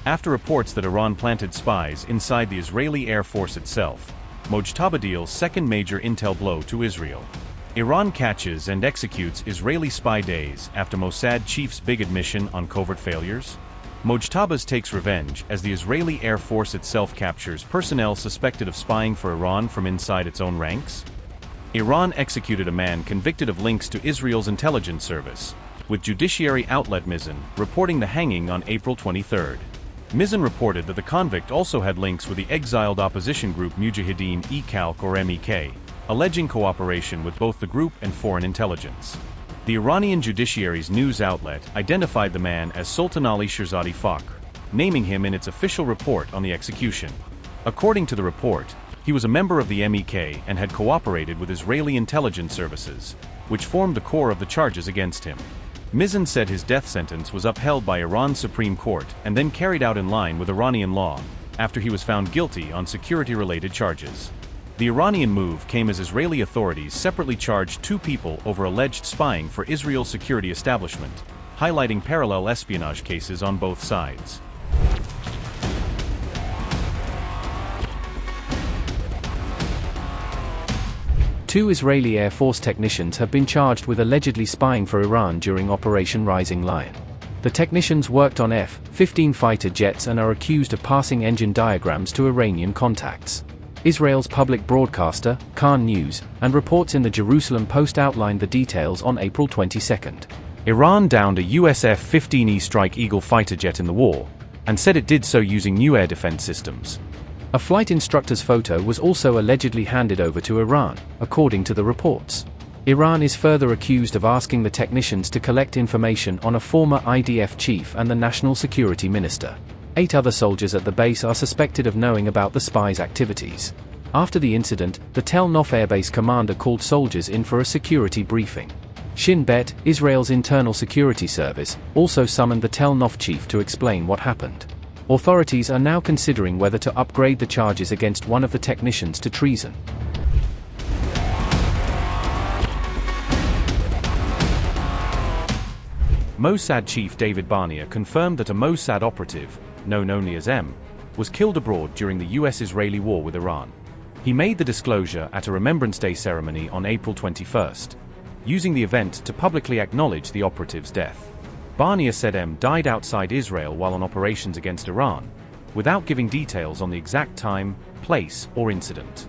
After reports that Iran planted spies inside the Israeli Air Force itself, Mujahideen-e-Khalq's second major intel blow to Israel. Iran catches and executes Israeli spy days after Mossad chief's big admission on covert failures. Mujahideen takes revenge as the Israeli Air Force itself captures personnel suspected of spying for Iran from inside its own ranks. Iran executed a man convicted of links to Israel's intelligence service, with judiciary outlet Mizan reporting the hanging on April 23. Mizan reported that the convict also had links with the exiled opposition group Mujahideen-e-Khalq or MEK, alleging cooperation with both the group and foreign intelligence. The Iranian judiciary's news outlet identified the man as Soltanali Shirzadi Fakhr, naming him in its official report on the execution. According to the report, he was a member of the MEK and had cooperated with Israeli intelligence services, which formed the core of the charges against him. Mizan said his death sentence was upheld by Iran's Supreme Court and then carried out in line with Iranian law, after he was found guilty on security-related charges. The Iranian move came as Israeli authorities separately charged 2 people over alleged spying for Israel's security establishment, highlighting parallel espionage cases on both sides. Two Israeli Air Force technicians have been charged with allegedly spying for Iran during Operation Rising Lion. The technicians worked on F-15 fighter jets and are accused of passing engine diagrams to Iranian contacts. Israel's public broadcaster, Khan News, and reports in the Jerusalem Post outlined the details on April 22. Iran downed a US F-15E Strike Eagle fighter jet in the war, and said it did so using new air defense systems. A flight instructor's photo was also allegedly handed over to Iran, according to the reports. Iran is further accused of asking the technicians to collect information on a former IDF chief and the national security minister. 8 other soldiers at the base are suspected of knowing about the spies' activities. After the incident, the Tel Aviv airbase commander called soldiers in for a security briefing. Shin Bet, Israel's internal security service, also summoned the Tel Aviv chief to explain what happened. Authorities are now considering whether to upgrade the charges against one of the technicians to treason. Mossad chief David Barnea confirmed that a Mossad operative, known only as M, was killed abroad during the US-Israeli war with Iran. He made the disclosure at a Remembrance Day ceremony on April 21, using the event to publicly acknowledge the operative's death. Barnea said M died outside Israel while on operations against Iran, without giving details on the exact time, place, or incident.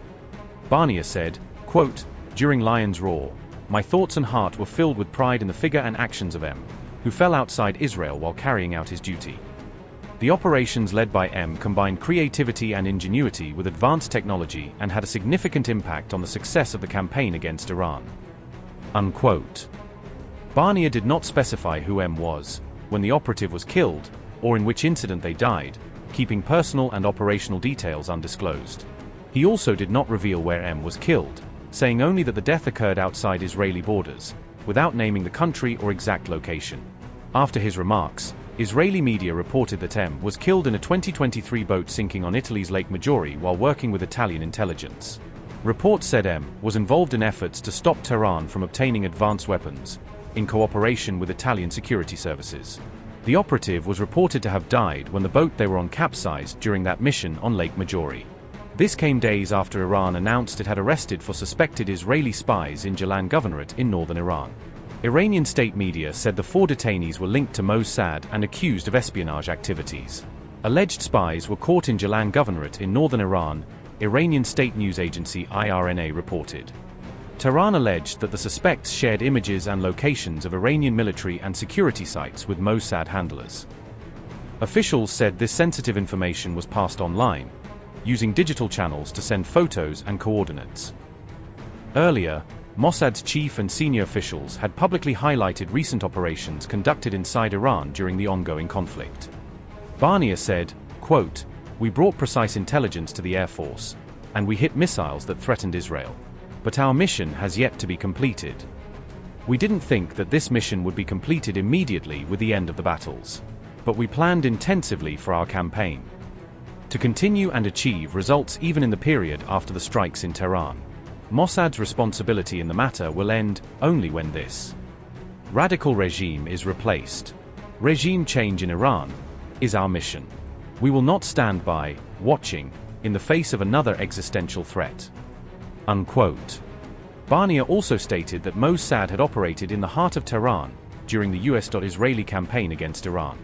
Barnea said, quote, "During Lion's Roar, my thoughts and heart were filled with pride in the figure and actions of M, who fell outside Israel while carrying out his duty. The operations led by M combined creativity and ingenuity with advanced technology and had a significant impact on the success of the campaign against Iran." Unquote. Barnea did not specify who M was, when the operative was killed, or in which incident they died, keeping personal and operational details undisclosed. He also did not reveal where M was killed, saying only that the death occurred outside Israeli borders, without naming the country or exact location. After his remarks, Israeli media reported that M was killed in a 2023 boat sinking on Italy's Lake Maggiore while working with Italian intelligence. Reports said M was involved in efforts to stop Tehran from obtaining advanced weapons, in cooperation with Italian security services. The operative was reported to have died when the boat they were on capsized during that mission on Lake Maggiore. This came days after Iran announced it had arrested for suspected Israeli spies in Jalan Governorate in northern Iran. Iranian state media said the 4 detainees were linked to Mossad and accused of espionage activities. Alleged spies were caught in Jalan Governorate in northern Iran, Iranian state news agency IRNA reported. Tehran alleged that the suspects shared images and locations of Iranian military and security sites with Mossad handlers. Officials said this sensitive information was passed online, using digital channels to send photos and coordinates. Earlier, Mossad's chief and senior officials had publicly highlighted recent operations conducted inside Iran during the ongoing conflict. Barnea said, quote, "We brought precise intelligence to the Air Force, and we hit missiles that threatened Israel. But our mission has yet to be completed. We didn't think that this mission would be completed immediately with the end of the battles. But we planned intensively for our campaign to continue and achieve results even in the period after the strikes in Tehran. Mossad's responsibility in the matter will end only when this radical regime is replaced. Regime change in Iran is our mission." "We will not stand by, watching, in the face of another existential threat." Unquote. Barnier also stated that Mossad had operated in the heart of Tehran during the US-Israeli campaign against Iran.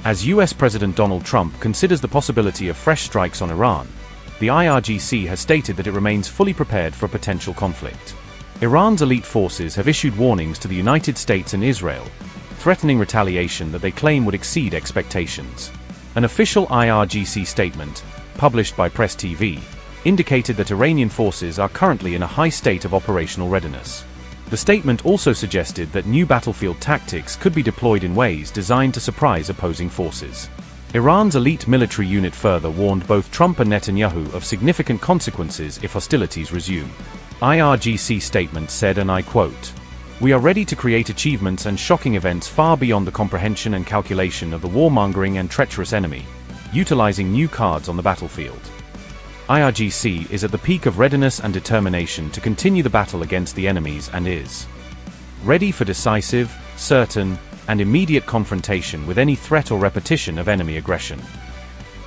As US President Donald Trump considers the possibility of fresh strikes on Iran, the IRGC has stated that it remains fully prepared for a potential conflict. Iran's elite forces have issued warnings to the United States and Israel, threatening retaliation that they claim would exceed expectations. An official IRGC statement, published by Press TV, indicated that Iranian forces are currently in a high state of operational readiness. The statement also suggested that new battlefield tactics could be deployed in ways designed to surprise opposing forces. Iran's elite military unit further warned both Trump and Netanyahu of significant consequences if hostilities resume. IRGC statement said, and I quote, "We are ready to create achievements and shocking events far beyond the comprehension and calculation of the warmongering and treacherous enemy, utilizing new cards on the battlefield." IRGC is at the peak of readiness and determination to continue the battle against the enemies and is ready for decisive, certain, and immediate confrontation with any threat or repetition of enemy aggression.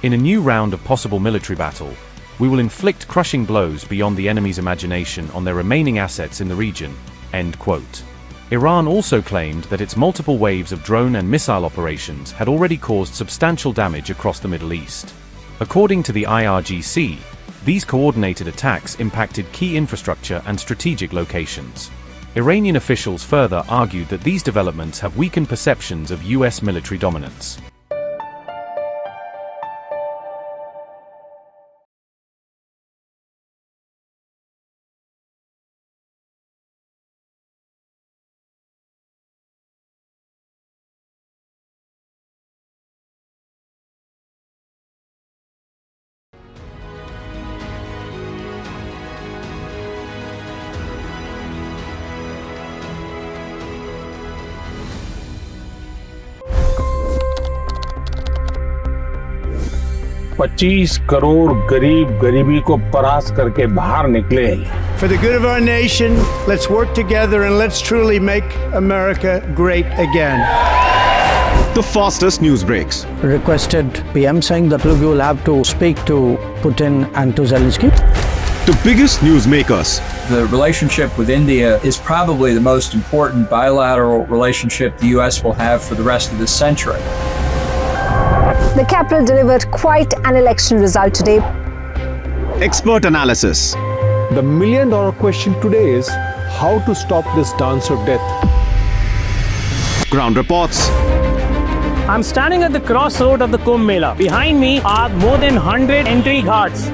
In a new round of possible military battle, we will inflict crushing blows beyond the enemy's imagination on their remaining assets in the region. End quote. Iran also claimed that its multiple waves of drone and missile operations had already caused substantial damage across the Middle East. According to the IRGC, these coordinated attacks impacted key infrastructure and strategic locations. Iranian officials further argued that these developments have weakened perceptions of US military dominance. $25 crore गरीब गरीबी को परास्त करके बाहर निकले। For the good of our nation, let's work together and let's truly make America great again. The fastest news breaks. Requested PM saying that look, you will have to speak to Putin and to Zelensky. The biggest news makers. The relationship with India is probably the most important bilateral relationship the US will have for the rest of this century. The capital delivered quite an election result today. Expert analysis. The million-dollar question today is how to stop this dance of death. Ground reports. I'm standing at the crossroad of the Kumbh Mela. Behind me are more than 100 entry ghats.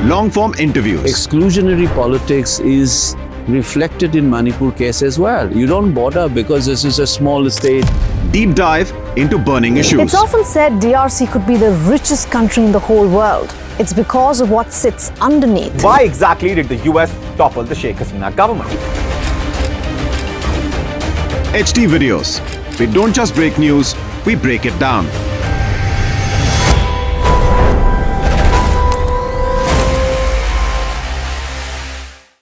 Long-form interviews. Exclusionary politics is reflected in Manipur case as well. You don't bother because this is a small state. Deep dive into burning issues. It's often said DRC could be the richest country in the whole world. It's because of what sits underneath. Why exactly did the US topple the Sheikh Hasina government? HT videos. We don't just break news, we break it down.